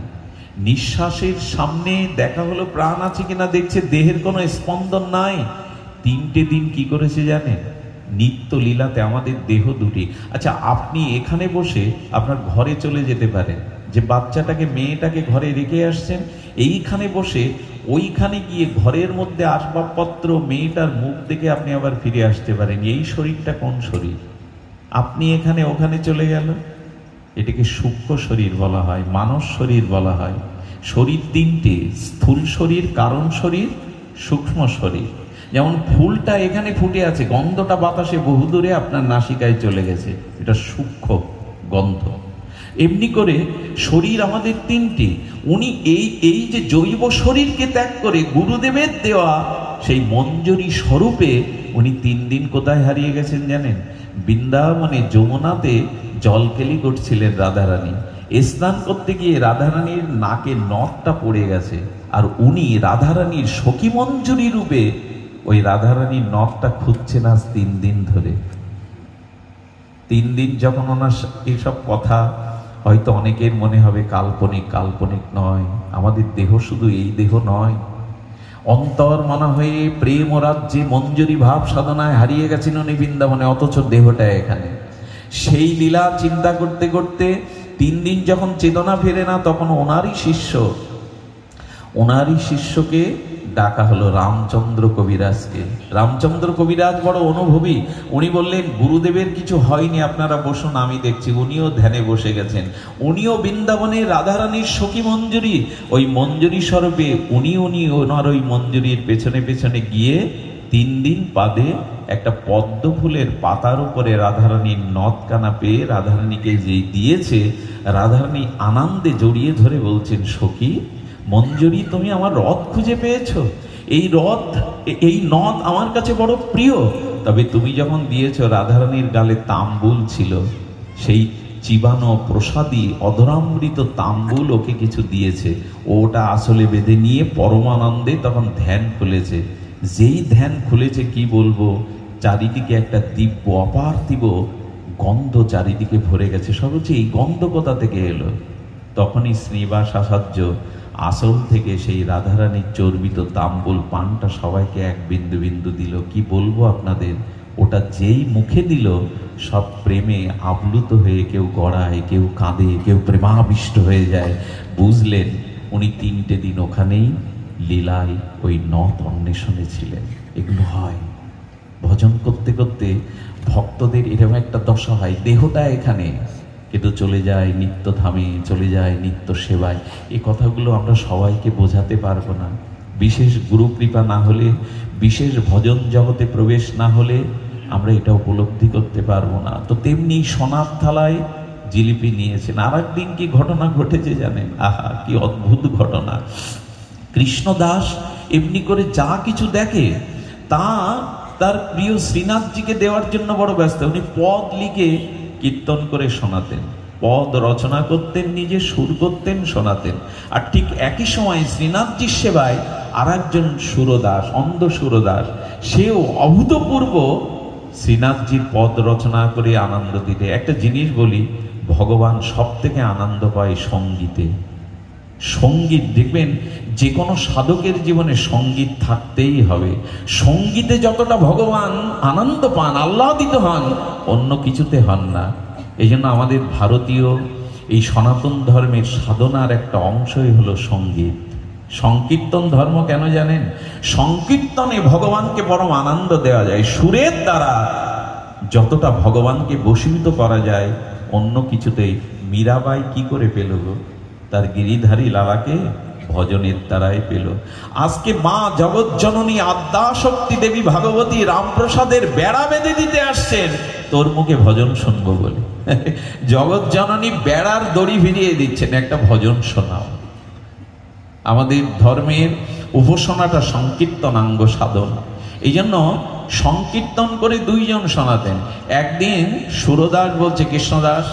নিঃশ্বাসের সামনে দেখা হলো প্রাণ আছে কিনা, দেখছে দেহের কোনো স্পন্দন নাই। 3টে দিন কি করেছে জানেন? নিত্য লীলাতে আমাদের দেহ দুটি। আচ্ছা, আপনি এখানে বসে আপনার ঘরে চলে যেতে পারেন, যে বাচ্চাটাকে মেয়েটাকে ঘরে রেখে আসছেন, এইখানে বসে ওইখানে গিয়ে ঘরের মধ্যে আসবাবপত্র মেয়েটার মুখ দেখে আপনি আবার ফিরে আসতে পারেন। এই শরীরটা কোন শরীর? আপনি এখানে ওখানে চলে গেল, এটাকে সূক্ষ্ম শরীর বলা হয়, মানস শরীর বলা হয়। শরীর তিনটে, স্থূল শরীর, কারণ শরীর, সূক্ষ্ম শরীর। যেমন ফুলটা এখানে ফুটে আছে, গন্ধটা বাতাসে বহু দূরে আপনার নাসিকায় চলে গেছে, এটা সূক্ষ্ম গন্ধ। এমনি করে শরীর আমাদের তিনটি। উনি এই যে জৈব শরীরকে ত্যাগ করে গুরুদেবের দেওয়া সেই মঞ্জরি স্বরূপে উনি 3 দিন কোথায় হারিয়ে গেছেন জানেন? বৃন্দাবনে যমুনাতে জলকেলি করছিলেন রাধারানী। স্নান করতে গিয়ে রাধারানীর নাকে নথটা পড়ে গেছে, আর উনি রাধারানীর সখী মঞ্জরি রূপে ওই রাধারানীর নথটা খুঁজছেন আজ 3 দিন ধরে। 3 দিন যখন ওনার এইসব কথা, হয়তো অনেকের মনে হবে কাল্পনিক, কাল্পনিক নয়। আমাদের দেহ শুধু এই দেহ নয়, অন্তর মনা হয়ে প্রেম ও রাজ্যে মঞ্জরি ভাব সাধনায় হারিয়ে গেছেন উনি বৃন্দাবনে, অথচ দেহটা এখানে। সেই লীলা চিন্তা করতে করতে 3 দিন যখন চেতনা ফেরে না, তখন ওনারই শিষ্যকে ডাকা হলো, রামচন্দ্র কবিরাজকে। রামচন্দ্র কবিরাজ বড় অনুভবী। উনি বললেন, গুরুদেবের কিছু হয়নি, আপনারা বসুন, আমি দেখছি। উনিও ধ্যানে বসে গেছেন। উনিও বৃন্দাবনে রাধারানীর সখী মঞ্জরি, ওই মঞ্জরি স্বরূপে উনি ওনার ওই মঞ্জরির পেছনে পেছনে গিয়ে 3 দিন বাদে একটা পদ্ম ফুলের পাতার উপরে রাধারানীর নথকানা পেয়ে রাধারানীকে যে দিয়েছে, রাধারানী আনন্দে জড়িয়ে ধরে বলছেন, সখী মঞ্জরি, তুমি আমার রথ খুঁজে পেয়েছো। এই নথ আমার কাছে বড় প্রিয়। তবে তুমি যখন দিয়েছো, রাধারানীর গালে তাম্বুল ছিল, সেই চিবানো প্রসাদী অধরামৃত তাম্বুল ওকে কিছু দিয়েছে। ওটা আসলে বেঁধে নিয়ে পরমানন্দে তখন ধ্যান খুলেছে। যেই ধ্যান খুলেছে, কি বলবো, চারিদিকে একটা দিব্য অপার্থিব গন্ধ চারিদিকে ভরে গেছে। সব হচ্ছে, এই গন্ধ কোথা থেকে এলো? তখনই শ্রীবাস আচার্য আসল থেকে সেই রাধারানীর চর্বিত তাম্বুল পানটা সবাইকে এক বিন্দু বিন্দু দিল। কি বলবো আপনাদের, ওটা যেই মুখে দিল, সব প্রেমে আপ্লুত হয়ে কেউ গড়ায়, কেউ কাঁদে, কেউ প্রেমাবিষ্ট হয়ে যায়। বুঝলেন, উনি 3টে দিন ওখানেই লীলায় ওই নথ অন্বেষণে ছিলেন। এগুলো হয় ভজন করতে করতে ভক্তদের এরকম একটা দশা হয়, দেহটা এখানে কিন্তু চলে যায় নিত্য ধামে, চলে যায় নিত্য সেবায়। এই কথাগুলো আমরা সবাইকে বোঝাতে পারবো না। বিশেষ গুরু কৃপা না হলে, বিশেষ ভজন জগতে প্রবেশ না হলে আমরা এটা উপলব্ধি করতে পারবো না। তো তেমনি সোনার থালায় জিলিপি নিয়েছেন। আর একদিন কি ঘটনা ঘটেছে জানেন? আহা, কি অদ্ভুত ঘটনা! কৃষ্ণদাস এমনি করে যা কিছু দেখে তার প্রিয় শ্রীনাথজিকে দেওয়ার জন্য বড় ব্যস্ত। উনি পদ লিখে কীর্তন করে শোনাতেন, পদ রচনা করতেন, নিজে সুর করতেন, শোনাতেন। আর ঠিক একই সময় শ্রীনাথজির সেবায় আর একজন সুরদাস, অন্ধ সুরদাস, সেও অভূতপূর্ব শ্রীনাথজির পদ রচনা করে আনন্দ দিতে। একটা জিনিস বলি, ভগবান সব থেকে আনন্দ পায় সঙ্গীতে। সঙ্গীত, দেখবেন যে কোনো সাধকের জীবনে সঙ্গীত থাকতেই হবে। সঙ্গীতে যতটা ভগবান আনন্দ পান, আহ্লাদিত হন, অন্য কিছুতে হন না। এই জন্য আমাদের ভারতীয় এই সনাতন ধর্মের সাধনার একটা অংশই হলো সঙ্গীত। সংকীর্তন ধর্ম কেন জানেন? সংকীর্তনে ভগবানকে পরম আনন্দ দেওয়া যায়। সুরের দ্বারা যতটা ভগবানকে বশীভূত করা যায়, অন্য কিছুতেই। মীরাবাই কি করে পেল গো? তার গিরিধারী লালাকে ভজনের দ্বারাই পেল। আজকে মা জগৎজননী আদ্যাশক্তি দেবী ভাগবতী রামপ্রসাদের বেড়া বেঁধে দিতে আসছেন তোর মুখে ভজন শুনবো বলে। জগৎজননী বেড়ার দড়ি ভিড়িয়ে দিচ্ছেন, একটা ভজন শোনাও। আমাদের ধর্মের উপাসনাটা সংকীর্তনাঙ্গ সাধনা। এই জন্য সংকীর্তন করে 2 জন শোনাতেন। একদিন সুরদাস বলছে, কৃষ্ণদাস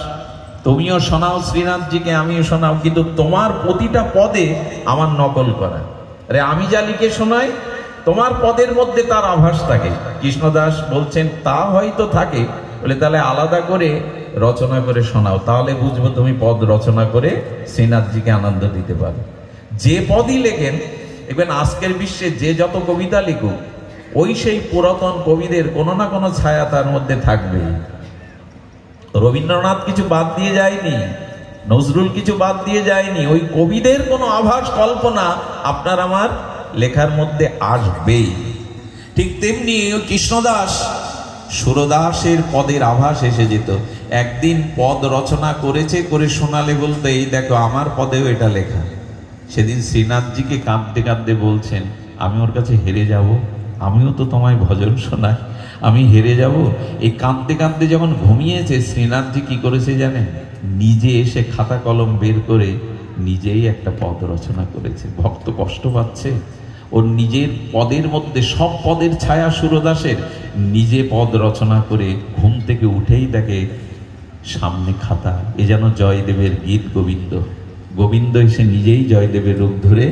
তুমিও শোনাও শ্রীনাথজিকে, আমিও শোনাও, কিন্তু তোমার প্রতিটা পদে আমার নকল করা। আরে আমি যা লিখে শোনাই, তোমার পদের মধ্যে তার আভাস থাকে। কৃষ্ণদাস বলছেন, তা হয়তো থাকে, বলে তাহলে আলাদা করে রচনা করে শোনাও, তাহলে বুঝবো তুমি পদ রচনা করে শ্রীনাথজিকে আনন্দ দিতে পারো। যে পদই লেখেন, দেখবেন আজকের বিশ্বে যে যত কবিতা লিখুক, ওই সেই পুরাতন কবিদের কোনো না কোনো ছায়া তার মধ্যে থাকবে। রবীন্দ্রনাথ কিছু বাদ দিয়ে যায়নি, নজরুল কিছু বাদ দিয়ে যায়নি। ওই কবিদের কোনো আভাস, কল্পনা আপনার আমার লেখার মধ্যে আসবেই। ঠিক তেমনি কৃষ্ণদাস সুরদাসের পদের আভাস এসে যেত। একদিন পদ রচনা করেছে, করে শোনালে বলতে, এই দেখো আমার পদেও এটা লেখা। সেদিন শ্রীনাথজিকে কাঁদতে কাঁদতে বলছেন, আমি ওর কাছে হেরে যাব? আমিও তো তোমায় ভজন শোনাই, আমি হেরে যাব? এই কাঁদতে কাঁদতে যখন ঘুমিয়েছে, শ্রীনাথজি কি করেছে জানেন? নিজে এসে খাতা কলম বের করে নিজেই একটা পদ রচনা করেছে। ভক্ত কষ্ট পাচ্ছে, ওর নিজের পদের মধ্যে সব পদের ছায়া সুরদাসের, নিজে পদ রচনা করে ঘুম থেকে উঠেই দেখে সামনে খাতা, এ যেন জয়দেবের গীত গোবিন্দ। গোবিন্দ এসে নিজেই জয়দেবের রূপ ধরে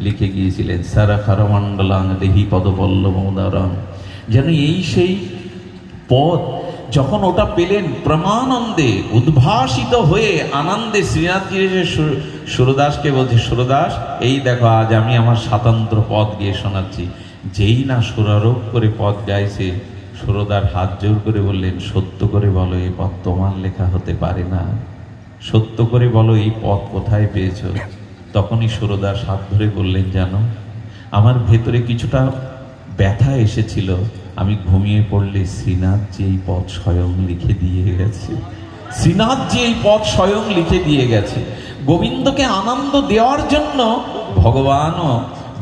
লিখে গিয়েছিলেন, সারা খারমণ্ডলাং দেহি পদপল্লবদারং। যেন এই সেই পদ। যখন ওটা পেলেন, প্রমানন্দে উদ্ভাসিত হয়ে আনন্দে শ্রীনাথজি এসে সুরদাসকে বলছে, সুরদাস এই দেখো আজ আমি আমার স্বাতন্ত্র পদ গিয়ে শোনাচ্ছি। যেই না সুরারোপ করে পদ গাইছে, সুরদার হাত জোর করে বললেন, সত্য করে বলো এই পদ তোমার লেখা হতে পারে না, সত্য করে বলো এই পদ কোথায় পেয়েছ? তখনই সুরদাস হাত ধরে বললেন, জানো আমার ভেতরে কিছুটা ব্যথা এসেছিল, আমি ঘুমিয়ে পড়লে শ্রীনাথজি এই পদ স্বয়ং লিখে দিয়ে গেছে। শ্রীনাথজি এই পদ স্বয়ং লিখে দিয়ে গেছে। গোবিন্দকে আনন্দ দেওয়ার জন্য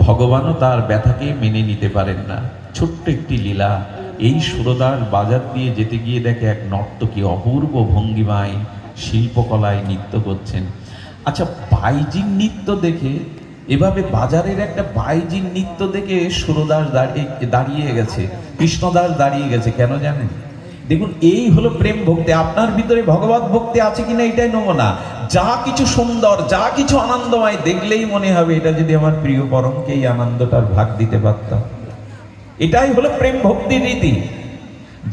ভগবানও তার ব্যথাকে মেনে নিতে পারেন না। ছোট্ট একটি লীলা। এই সুরদাস বাজার দিয়ে যেতে গিয়ে দেখে এক নর্তকী অপূর্ব ভঙ্গিমায় শিল্পকলায় নৃত্য করছেন। আচ্ছা, বাইজির নৃত্য দেখে, এভাবে বাজারের একটা বাইজির নৃত্য দেখে সুরদাস দাঁড়িয়ে গেছে, কৃষ্ণদাস দাঁড়িয়ে গেছে। কেন জানেন? দেখুন, এই হলো প্রেম ভক্তি। আপনার ভিতরে ভগবত ভক্তি আছে কিনা এটাই নমুনা। যা কিছু সুন্দর, যা কিছু আনন্দময় দেখলেই মনে হবে এটা যদি আমার প্রিয় পরমকে এই আনন্দটার ভাগ দিতে পারতাম। এটাই হলো প্রেম ভক্তির রীতি।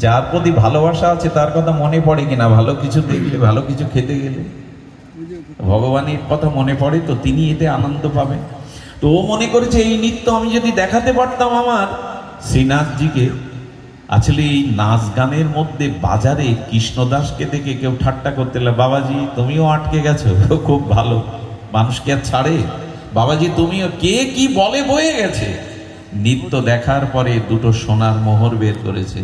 যার প্রতি ভালোবাসা আছে তার কথা মনে পড়ে কিনা? ভালো কিছু দেখলে, ভালো কিছু খেতে গেলে ভগবানের কথা মনে পড়ে, তো তিনি এতে আনন্দ পাবেন। তো ও মনে করেছে এই নৃত্য আমি যদি দেখাতে পারতাম আমার শ্রীনাথজিকে। আসলে এই নাচ গানের মধ্যে বাজারে কৃষ্ণদাসকে দেখে কেউ ঠাট্টা করতে লাগলো, বাবাজি তুমিও আটকে গেছো, খুব ভালো, মানুষকে আর ছাড়ে, বাবাজি তুমিও, কে কি বলে বয়ে গেছে। নৃত্য দেখার পরে দুটো সোনার মোহর বের করেছে,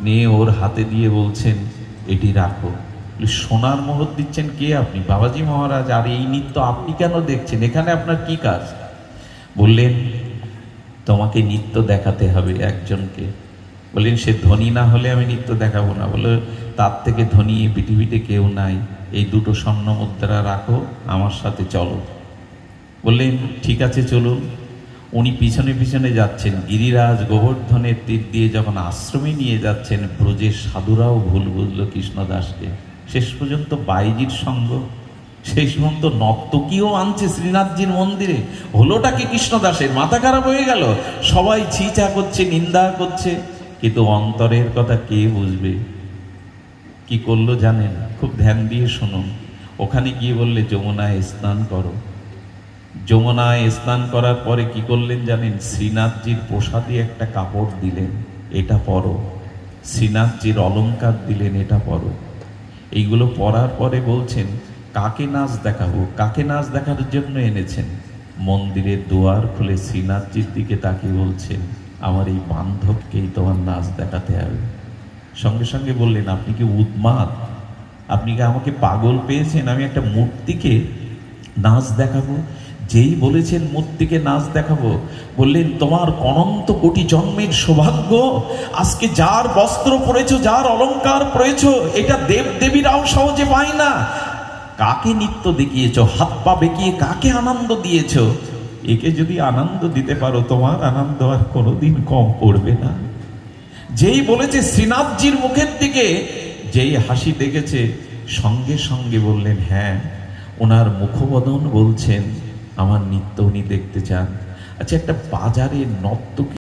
নিয়ে ওর হাতে দিয়ে বলছেন, এটি রাখো। সোনার মোহর দিচ্ছেন কে আপনি? বাবাজি মহারাজ। আর এই নৃত্য আপনি কেন দেখছেন? এখানে আপনার কি কাজ? বললেন, তোমাকে নৃত্য দেখাতে হবে একজনকে। বললেন, সে ধনী না হলে আমি নৃত্য দেখাবো না। বলে, তার থেকে ধনী এই পৃথিবীতে কেউ নাই, এই দুটো স্বর্ণ মুদ্রা রাখো, আমার সাথে চলো। বললেন, ঠিক আছে চলুন। উনি পিছনে পিছনে যাচ্ছেন, গিরিরাজ গোবর্ধনের তীর দিয়ে যখন আশ্রমে নিয়ে যাচ্ছেন, ব্রজের সাধুরাও ভুল বুঝলো কৃষ্ণদাসকে। শেষ পর্যন্ত বাইজির সঙ্গ, শেষ পর্যন্ত নর্তকীও আনছে শ্রীনাথজির মন্দিরে। হলোটা কি কৃষ্ণদাসের? মাথা খারাপ হয়ে গেল। সবাই ছিচা করছে, নিন্দা করছে, কিন্তু অন্তরের কথা কে বুঝবে? কি করলো জানেন? খুব ধ্যান দিয়ে শুনুন। ওখানে গিয়ে বললে, যমুনায় স্নান করো। যমুনায় স্নান করার পরে কি করলেন জানেন? শ্রীনাথজির প্রসাদে একটা কাপড় দিলেন, এটা পরো। শ্রীনাথজির অলংকার দিলেন, এটা পরো। এইগুলো পরার পরে বলছেন, কাকে নাচ দেখাবো? কাকে নাচ দেখার জন্য এনেছেন? মন্দিরের দুয়ার খুলে শ্রীনাথজির দিকে তাকিয়ে বলছেন, আমার এই বান্ধবকেই তোমার নাচ দেখাতে হবে। সঙ্গে সঙ্গে বললেন, আপনি কি উন্মাদ? আপনি কি আমাকে পাগল পেয়েছেন? আমি একটা মূর্তিকে নাচ দেখাবো? যেই বলেছেন মূর্তিকে নাচ দেখাবো, বললেন, তোমার অনন্ত কোটি জন্মের সৌভাগ্য, আজকে যার বস্ত্র পরেছো, যার অলংকার পরেছো, এটা দেব দেবীরাও সহজে পায় না। কাকে নৃত্য দেখিয়েছো? হাত পা বেঁকিয়ে কাকে আনন্দ দিয়েছো? একে যদি আনন্দ দিতে পারো, তোমার আনন্দ আর কোনোদিন কম পড়বে না। যেই বলেছে শ্রীনাথজির মুখের দিকে যেই হাসি দেখেছে, সঙ্গে সঙ্গে বললেন, হ্যাঁ, ওনার মুখবদন বলছেন আমার নৃত্য উনি দেখতে চান। আচ্ছা, একটা বাজারে নর্তকী